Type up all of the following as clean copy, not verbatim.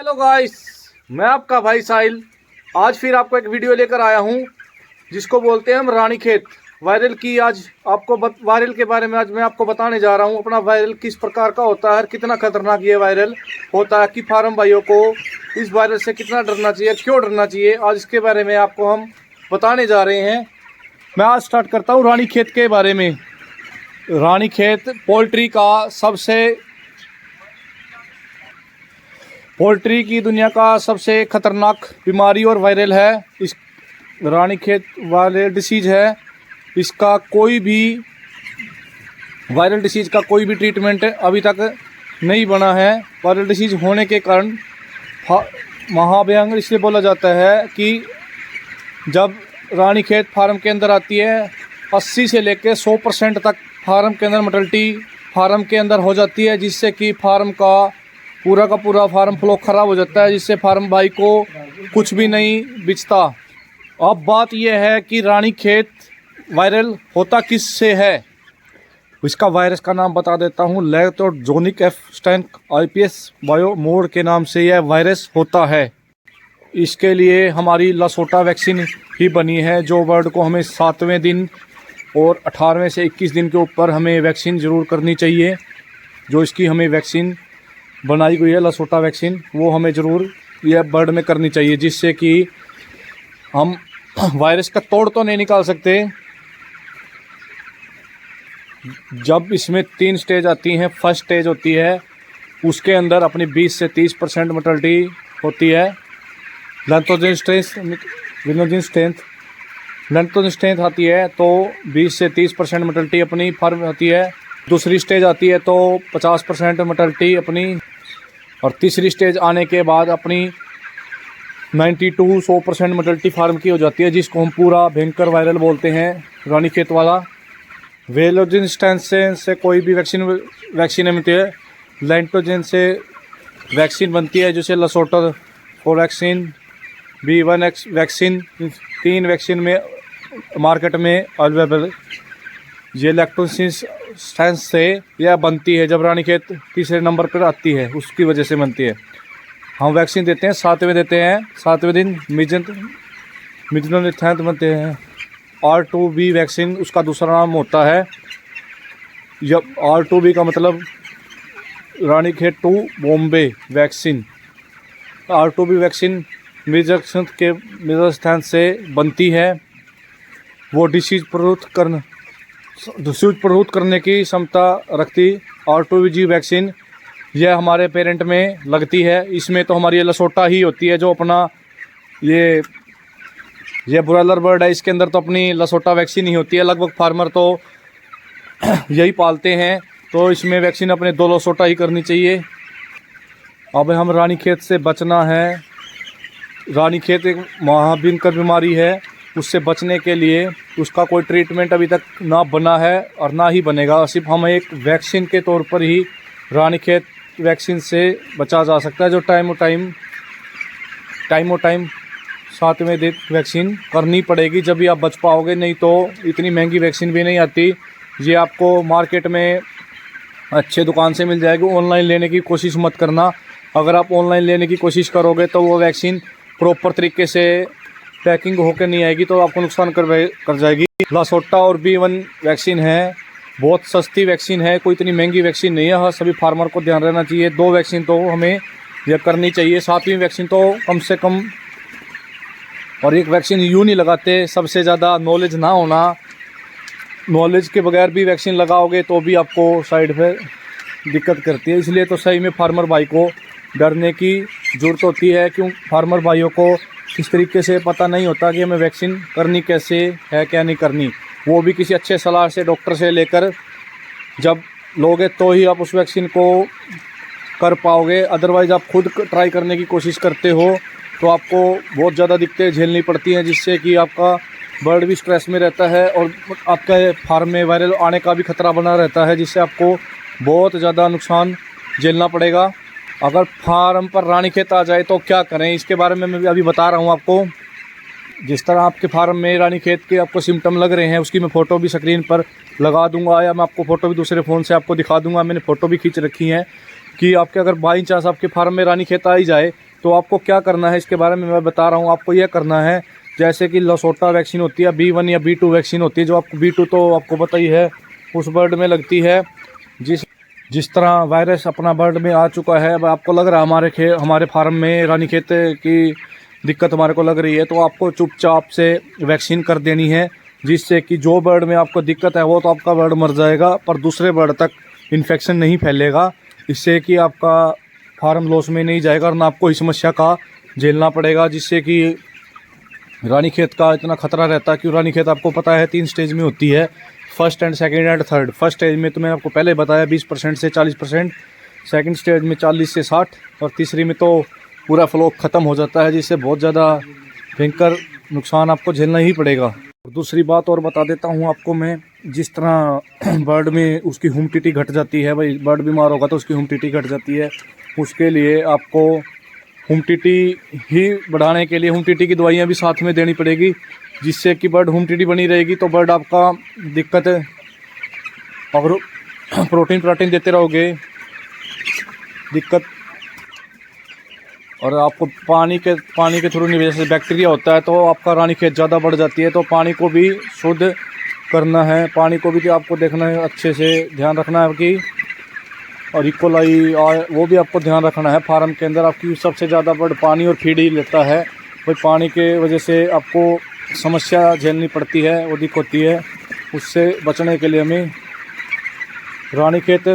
Hello guys, मैं आपका भाई साहिल आज फिर आपको एक वीडियो लेकर आया हूं जिसको बोलते हैं हम रानीखेत वायरल की। आज आपको वायरल के बारे में आज मैं आपको बताने जा रहा हूं। अपना वायरल किस प्रकार का होता है, कितना खतरनाक ये वायरल होता है कि फार्म भाइयों को इस वायरल से कितना डरना चाहिए, क्यों डरना चाहिए, आज इसके बारे में आपको हम बताने जा रहे हैं। मैं आज स्टार्ट करता हूँ रानीखेत के बारे में। रानीखेत पोल्ट्री की दुनिया का सबसे खतरनाक बीमारी और वायरल है। इस रानीखेत वायरल डिसीज है। इसका कोई भी वायरल डिसीज का कोई भी ट्रीटमेंट अभी तक नहीं बना है। वायरल डिसीज होने के कारण महाभयंकर इसलिए बोला जाता है कि जब रानीखेत फार्म के अंदर आती है 80 से लेकर 100% तक फार्म के अंदर मोर्टेलिटी फार्म के अंदर हो जाती है, जिससे कि फार्म का पूरा फार्म फ्लो ख़राब हो जाता है, जिससे फार्म भाई को कुछ भी नहीं बिचता। अब बात यह है कि रानीखेत वायरल होता किससे है। इसका वायरस का नाम बता देता हूँ। लैक्टोजोनिक एफ स्टैन IPS बायो मोड के नाम से यह वायरस होता है। इसके लिए हमारी लसोटा वैक्सीन ही बनी है, जो बर्ड को हमें 7वें दिन और 18वें से 21 दिन के ऊपर हमें वैक्सीन ज़रूर करनी चाहिए। जो इसकी हमें वैक्सीन बनाई गई है लसोटा वैक्सीन, वो हमें ज़रूर यह बर्ड में करनी चाहिए, जिससे कि हम वायरस का तोड़ तो नहीं निकाल सकते। जब इसमें 3 स्टेज आती हैं, फर्स्ट स्टेज होती है उसके अंदर अपनी 20 से 30% मोर्टेलिटी होती है। लैक्टोजन स्ट्रेंथ आती है तो 20 से 30% मोर्टेलिटी अपनी फार्म होती है। दूसरी स्टेज आती है तो 50% मोर्टेलिटी अपनी, और तीसरी स्टेज आने के बाद अपनी 92-100% मोर्टेलिटी फार्म की हो जाती है, जिसको हम पूरा भयंकर वायरल बोलते हैं रानीखेत वाला। वेलोजिन स्टैंसेन से कोई भी वैक्सीन बनती है। लैक्टोजन से वैक्सीन बनती है, जैसे लसोटा वैक्सीन, B1X वैक्सीन, 3 वैक्सीन में मार्केट में अवेलेबल। ये लैक्टोजन स्टैंस से यह बनती है। जब रानीखेत तीसरे नंबर पर आती है उसकी वजह से बनती है। हम वैक्सीन देते हैं 7वें दिन मिजनोलिथैंथ बनते हैं। R2B वैक्सीन उसका दूसरा नाम होता है। जब R2B का मतलब Ranikhet 2 Bombay vaccine. R2B vaccine मिजनोलिथैंथ से बनती है। वो डिसीज प्रतिरोध करने की क्षमता रखती। R2B वैक्सीन यह हमारे पेरेंट में लगती है। इसमें तो हमारी लसोटा ही होती है, जो अपना ये ब्रॉयलर बर्ड है, इसके अंदर तो अपनी लसोटा वैक्सीन ही होती है। लगभग फार्मर तो यही पालते हैं, तो इसमें वैक्सीन अपने 2 लसोटा ही करनी चाहिए। अब हम रानीखेत से बचना है। रानीखेत एक महाभयंकर बीमारी है। उससे बचने के लिए उसका कोई ट्रीटमेंट अभी तक ना बना है और ना ही बनेगा। सिर्फ हम एक वैक्सीन के तौर पर ही रानीखेत वैक्सीन से बचा जा सकता है, जो टाइम टाइम 7वें दिन वैक्सीन करनी पड़ेगी, जब भी आप बच पाओगे। नहीं तो इतनी महंगी वैक्सीन भी नहीं आती। ये आपको मार्केट में अच्छे दुकान से मिल जाएगी। ऑनलाइन लेने की कोशिश मत करना। अगर आप ऑनलाइन लेने की कोशिश करोगे तो वो वैक्सीन प्रॉपर तरीके से पैकिंग होकर नहीं आएगी, तो आपको नुकसान कर जाएगी। लसोटा और B1 वैक्सीन है, बहुत सस्ती वैक्सीन है, कोई इतनी महंगी वैक्सीन नहीं है। हाँ, सभी फार्मर को ध्यान रहना चाहिए। 2 वैक्सीन तो हमें यह करनी चाहिए। 7वीं वैक्सीन तो कम से कम, और एक वैक्सीन यूँ नहीं लगाते। सबसे ज़्यादा नॉलेज ना होना। नॉलेज के बगैर भी वैक्सीन लगाओगे तो भी आपको साइड पे दिक्कत करती है। इसलिए तो सही में फार्मर भाई को डरने की ज़रूरत होती है। क्यों भाइयों को इस तरीके से पता नहीं होता कि हमें वैक्सीन करनी कैसे है, क्या नहीं करनी। वो भी किसी अच्छे सलाह से डॉक्टर से लेकर जब लोगे तो ही आप उस वैक्सीन को कर पाओगे। अदरवाइज़ आप खुद ट्राई करने की कोशिश करते हो तो आपको बहुत ज़्यादा दिक्कतें झेलनी पड़ती हैं, जिससे कि आपका बर्ड भी स्ट्रेस में रहता है और आपके फार्म में वायरल आने का भी खतरा बना रहता है, जिससे आपको बहुत ज़्यादा नुकसान झेलना पड़ेगा। अगर फार्म पर रानीखेत आ जाए तो क्या करें, इसके बारे में मैं अभी बता रहा हूँ आपको। जिस तरह आपके फार्म में रानीखेत के आपको सिम्टम लग रहे हैं, उसकी मैं फ़ोटो भी स्क्रीन पर लगा दूंगा, या मैं आपको फ़ोटो भी दूसरे फ़ोन से आपको दिखा दूंगा। मैंने फ़ोटो भी खींच रखी है कि आपके अगर बाई चांस आपके फार्म में रानीखेत आ ही जाए तो आपको क्या करना है इसके बारे में मैं बता रहा हूँ। आपको यह करना है, जैसे कि लसोटा वैक्सीन होती है, B1 या B2 वैक्सीन होती है, जो आपको B2 तो आपको पता ही है उस बर्ड में लगती है। जिस तरह वायरस अपना बर्ड में आ चुका है, अब आपको लग रहा है हमारे फार्म में रानीखेत की दिक्कत हमारे को लग रही है, तो आपको चुपचाप से वैक्सीन कर देनी है, जिससे कि जो बर्ड में आपको दिक्कत है वो तो आपका बर्ड मर जाएगा, पर दूसरे बर्ड तक इन्फेक्शन नहीं फैलेगा। इससे कि आपका फार्म लॉस में नहीं जाएगा और ना आपको इस समस्या का झेलना पड़ेगा, जिससे कि रानीखेत का इतना खतरा रहता है। कि रानीखेत आपको पता है 3 स्टेज में होती है, first and second and third. First stage में तो मैंने आपको पहले बताया 20% से 40%, सेकंड स्टेज में 40 से 60 और तीसरी में तो पूरा फ्लॉक ख़त्म हो जाता है, जिससे बहुत ज़्यादा भयंकर नुकसान आपको झेलना ही पड़ेगा। और दूसरी बात और बता देता हूँ आपको मैं, जिस तरह बर्ड में उसकी ह्यूमिडिटी घट जाती है, भाई बर्ड बीमार होगा तो उसकी ह्यूमिडिटी घट जाती है, उसके लिए आपको ह्यूमिडिटी ही बढ़ाने के लिए ह्यूमिडिटी की दवाइयाँ भी साथ में देनी पड़ेगी, जिससे कि बर्ड ह्यूमिडिटी बनी रहेगी तो बर्ड आपका दिक्कत, अगर प्रोटीन देते रहोगे दिक्कत, और आपको पानी के थ्रू नहीं, जैसे बैक्टीरिया होता है तो आपका रानीखेत ज़्यादा बढ़ जाती है, तो पानी को भी शुद्ध करना है, पानी को भी आपको देखना है, अच्छे से ध्यान रखना है कि, और इकोलाई वो भी आपको ध्यान रखना है। फार्म के अंदर आपकी सबसे ज़्यादा बर्ड पानी और फीड ही लेता है, वही पानी के वजह से आपको समस्या झेलनी पड़ती है, वो दिक्कत होती है। उससे बचने के लिए हमें रानीखेत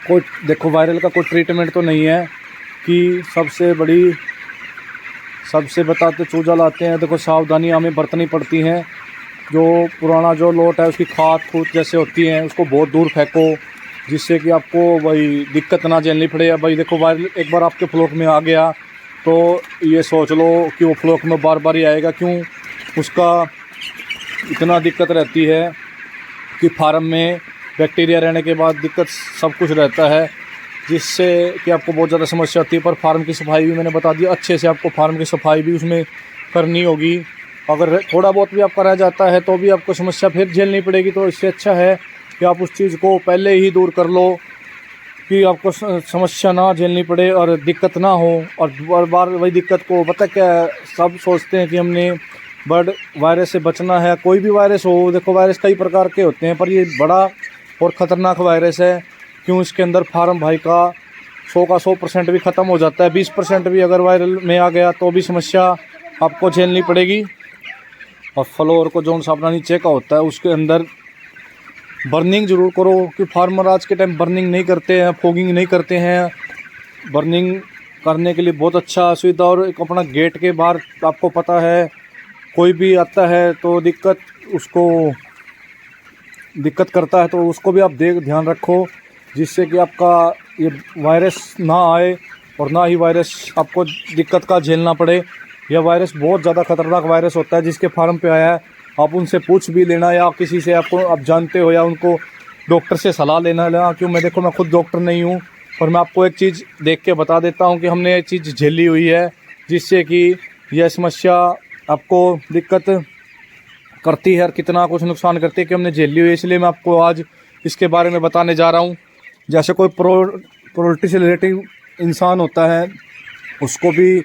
कोई, देखो वायरल का कोई ट्रीटमेंट तो नहीं है कि सबसे बताते चूजा लाते हैं। देखो सावधानियाँ हमें बरतनी पड़ती हैं, जो पुराना जो लोट है उसकी खाद खूद जैसे होती हैं उसको बहुत दूर फेंको, जिससे कि आपको भाई दिक्कत ना झेलनी पड़े। भाई देखो वायरल एक बार आपके फ्लॉक में आ गया तो ये सोच लो कि वो फ्लॉक में बार बार ही आएगा, क्यों उसका इतना दिक्कत रहती है कि फार्म में बैक्टीरिया रहने के बाद दिक्कत सब कुछ रहता है, जिससे कि आपको बहुत ज़्यादा समस्या होती है। पर फार्म की सफाई भी मैंने बता दी, अच्छे से आपको फार्म की सफाई भी उसमें करनी होगी। अगर थोड़ा बहुत भी आपका रह जाता है तो भी आपको समस्या फिर झेलनी पड़ेगी, तो इससे अच्छा है कि आप उस चीज़ को पहले ही दूर कर लो कि आपको समस्या ना झेलनी पड़े और दिक्कत ना हो। और बार बार वही दिक्कत को पता क्या, सब सोचते हैं कि हमने बर्ड वायरस से बचना है, कोई भी वायरस हो, देखो वायरस कई प्रकार के होते हैं, पर ये बड़ा और ख़तरनाक वायरस है। क्यों, इसके अंदर फार्म भाई का 100 का 100% भी ख़त्म हो जाता है, 20% भी अगर वायरल में आ गया तो भी समस्या आपको झेलनी पड़ेगी। और फ्लोर को जो सा अपना नीचे का होता है उसके अंदर बर्निंग ज़रूर करो, कि फार्मर आज के टाइम बर्निंग नहीं करते हैं, फॉगिंग नहीं करते हैं। बर्निंग करने के लिए बहुत अच्छा सुविधा, और एक अपना गेट के बाहर आपको पता है कोई भी आता है तो दिक्कत करता है, तो उसको भी आप ध्यान रखो, जिससे कि आपका ये वायरस ना आए और ना ही वायरस आपको दिक्कत का झेलना पड़े। यह वायरस बहुत ज़्यादा खतरनाक वायरस होता है, जिसके फार्म पे आया है आप उनसे पूछ भी लेना, या किसी से आपको आप जानते हो, या उनको डॉक्टर से सलाह लेना। क्यों, मैं देखो मैं खुद डॉक्टर नहीं हूँ, पर मैं आपको एक चीज़ देख के बता देता हूँ कि हमने ये चीज़ झेली हुई है, जिससे कि यह समस्या आपको दिक्कत करती है और कितना कुछ नुकसान करती है कि हमने झेली हुई है। इसलिए मैं आपको आज इसके बारे में बताने जा रहा हूँ। जैसे कोई पोल्ट्री से रिलेटिव इंसान होता है, उसको भी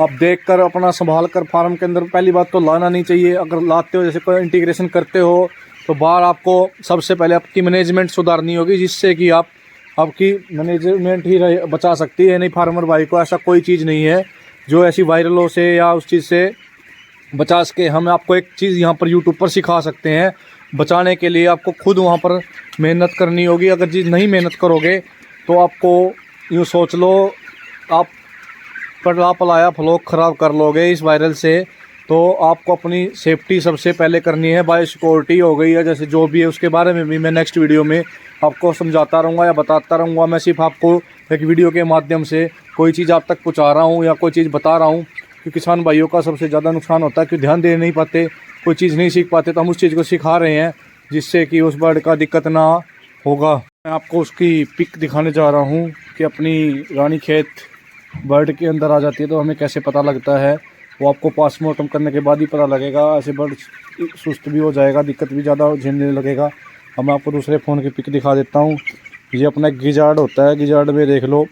आप देखकर अपना संभाल कर फार्म के अंदर पहली बात तो लाना नहीं चाहिए। अगर लाते हो, जैसे कोई इंटीग्रेशन करते हो, तो बाहर आपको सबसे पहले आपकी मैनेजमेंट सुधारनी होगी, जिससे कि आपकी मैनेजमेंट ही बचा सकती है। नहीं फार्मर भाई को ऐसा कोई चीज़ नहीं है जो ऐसी वायरलों से या उस चीज़ से बचा सके। हम आपको एक चीज़ यहाँ पर यूट्यूब पर सिखा सकते हैं, बचाने के लिए आपको खुद वहाँ पर मेहनत करनी होगी। अगर चीज़ नहीं मेहनत करोगे तो आपको यूँ सोच लो आप पलाया फ्लॉक ख़राब कर लोगे इस वायरल से। तो आपको अपनी सेफ्टी सबसे पहले करनी है, बायो सिक्योरिटी हो गई है, जैसे जो भी है उसके बारे में भी मैं नेक्स्ट वीडियो में आपको समझाता रहूँगा या बताता रहूँगा। मैं सिर्फ आपको एक वीडियो के माध्यम से कोई चीज़ आप तक पहुँचा रहा हूँ या कोई चीज़ बता रहा हूँ, कि किसान भाइयों का सबसे ज़्यादा नुकसान होता है कि ध्यान दे नहीं पाते, कोई चीज़ नहीं सीख पाते, तो हम उस चीज़ को सिखा रहे हैं जिससे कि उस बर्ड का दिक्कत ना होगा। मैं आपको उसकी पिक दिखाने जा रहा हूँ कि अपनी रानीखेत बर्ड के अंदर आ जाती है तो हमें कैसे पता लगता है। वो आपको पोस्टमार्टम करने के बाद ही पता लगेगा। ऐसे बर्ड सुस्त भी हो जाएगा, दिक्कत भी ज़्यादा झेलने लगेगा। अब मैं आपको दूसरे फ़ोन की पिक दिखा देता हूँ। ये अपना गिजार्ड होता है, गिजार्ड में देख लो,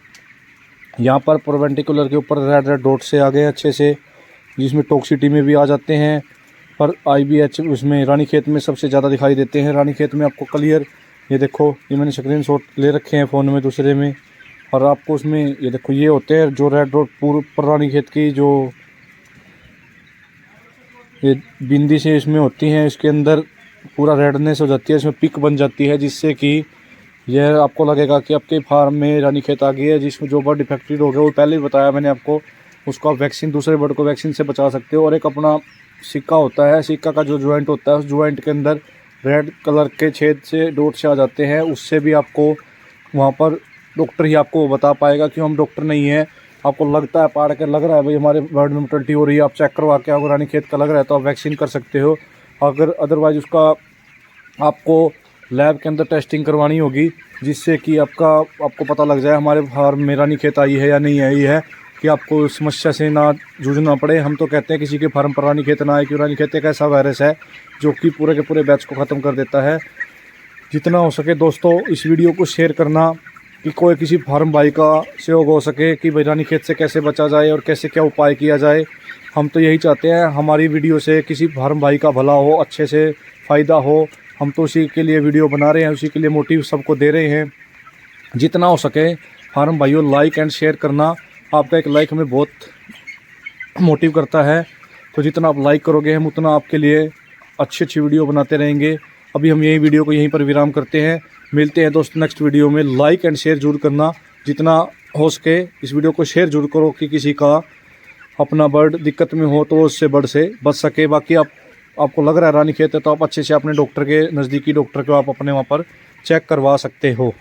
यहाँ पर परपेंडिकुलर के ऊपर रेड रेड डॉट से आ गए अच्छे से, जिसमें टॉक्सिटी में भी आ जाते हैं। पर IBH उसमें रानीखेत में सबसे ज़्यादा दिखाई देते हैं। रानीखेत में आपको क्लियर, ये देखो, ये मैंने स्क्रीन शॉट ले रखे हैं फ़ोन में दूसरे में, और आपको उसमें ये देखो ये होते हैं जो रेड डॉट पूरे रानीखेत की जो ये बिंदी से इसमें होती हैं, इसके अंदर पूरा रेडनेस हो जाती है, इसमें पिक बन जाती है, जिससे कि यह आपको लगेगा कि आपके फार्म में रानीखेत आ गई है। जिसमें जो बर्ड इफेक्टेड हो गया, वो पहले ही बताया मैंने आपको, उसको आप वैक्सीन, दूसरे बर्ड को वैक्सीन से बचा सकते हो। और एक अपना सिक्का होता है, सिक्का का जो ज्वाइंट होता है, उस ज्वाइंट के अंदर रेड कलर के छेद से डॉट से आ जाते हैं, उससे भी आपको वहाँ पर डॉक्टर ही आपको बता पाएगा कि हम डॉक्टर नहीं है। आपको लगता है पाड़ के लग रहा है भाई हमारे बर्ड में मोटिलिटी हो रही है, आप चेक करवा के, अगर रानीखेत का लग रहा है तो आप वैक्सीन कर सकते हो। अगर अदरवाइज़ उसका आपको लैब के अंदर टेस्टिंग करवानी होगी, जिससे कि आपको पता लग जाए हमारे फार्म में रानीखेत आई है या नहीं आई है, कि आपको समस्या से ना जूझना पड़े। हम तो कहते हैं किसी के फार्म पर रानीखेत ना आए, क्योंकि रानीखेत एक ऐसा वायरस है जो कि पूरे के पूरे बैच को ख़त्म कर देता है। जितना हो सके दोस्तों इस वीडियो को शेयर करना, कि कोई किसी फार्म भाई का सहयोग हो सके कि भाई रानीखेत से कैसे बचा जाए और कैसे क्या उपाय किया जाए। हम तो यही चाहते हैं हमारी वीडियो से किसी फार्म भाई का भला हो, अच्छे से फ़ायदा हो। हम तो उसी के लिए वीडियो बना रहे हैं, उसी के लिए मोटिव सबको दे रहे हैं। जितना हो सके फार्म भाइयों लाइक एंड शेयर करना, आपका एक लाइक हमें बहुत मोटिव करता है। तो जितना आप लाइक करोगे हम उतना आपके लिए अच्छी अच्छी वीडियो बनाते रहेंगे। अभी हम यही वीडियो को यहीं पर विराम करते हैं। मिलते हैं दोस्त नेक्स्ट वीडियो में। लाइक एंड शेयर जरूर करना, जितना हो सके इस वीडियो को शेयर जरूर करो कि किसी का अपना बर्ड दिक्कत में हो तो वो उससे बर्ड से बच सके। बाकी आपको लग रहा है रानीखेत है तो आप अच्छे से अपने डॉक्टर के नज़दीकी डॉक्टर को आप अपने वहाँ पर चेक करवा सकते हो।